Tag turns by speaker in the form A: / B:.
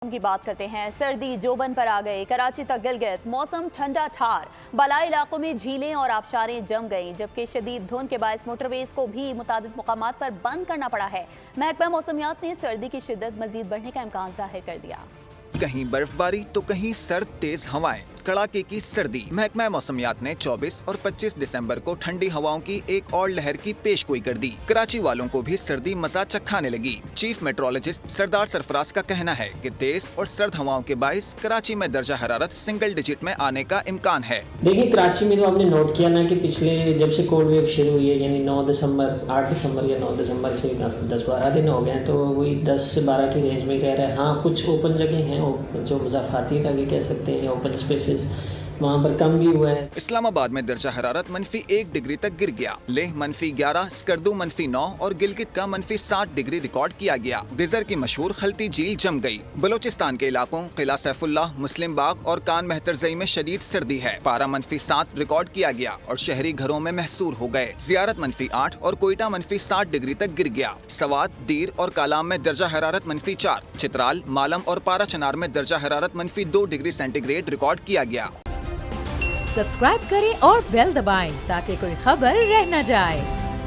A: کی بات کرتے ہیں۔ سردی جوبن پر آ گئی، کراچی تک گلگت موسم ٹھنڈا ٹھار، بالائی علاقوں میں جھیلیں اور آبشاریں جم گئیں، جبکہ شدید دھند کے باعث موٹر ویز کو بھی متعدد مقامات پر بند کرنا پڑا ہے۔ محکمہ موسمیات نے سردی کی شدت مزید بڑھنے کا امکان ظاہر کر دیا۔
B: کہیں برف باری تو کہیں سرد تیز ہوائیں، کڑاکے کی سردی۔ محکمہ موسمیات نے 24 اور 25 دسمبر کو ٹھنڈی ہواؤں کی ایک اور لہر کی پیش گوئی کر دی۔ کراچی والوں کو بھی سردی مزہ چکھانے لگی۔ چیف میٹرولوجسٹ سردار سرفراز کا کہنا ہے کہ تیز اور سرد ہواؤں کے باعث کراچی میں درجہ حرارت سنگل ڈیجٹ میں آنے کا امکان ہے۔
C: دیکھیں کراچی میں تو آپ نے نوٹ کیا نا کہ پچھلے جب سے کولڈ ویو شروع ہوئی ہے، یعنی 9 دسمبر 8 دسمبر یا 9 دسمبر سے 10-12 دن ہو گئے ہیں، تو وہی 10 سے 12 کی رینج میں رہ رہا ہے۔ ہاں کچھ اوپن جگہ ہیں جو مضافاتی علاقے کہہ سکتے ہیں یا اوپن اسپیسز، وہاں پر کم بھی ہوا ہے۔
B: اسلام آباد میں درجہ حرارت -1 ڈگری تک گر گیا۔ لیہ -11، سکردو -9 اور گلگت کا -7 ڈگری ریکارڈ کیا گیا۔ گزر کی مشہور خلطی جھیل جم گئی۔ بلوچستان کے علاقوں قلعہ سیف اللہ، مسلم باغ اور کان مہترزئی میں شدید سردی ہے۔ پارہ -7 ریکارڈ کیا گیا اور شہری گھروں میں محصور ہو گئے۔ زیارت -8 اور کوئٹہ -7 ڈگری تک گر گیا۔ سوات، دیر اور کالام میں درجہ حرارت -4۔ چترال، مالم اور پارہ چنار میں درجہ حرارت -2 ڈگری سینٹی گریڈ ریکارڈ کیا گیا۔
D: سبسکرائب کریں اور بیل دبائیں تاکہ کوئی خبر رہ نہ جائے۔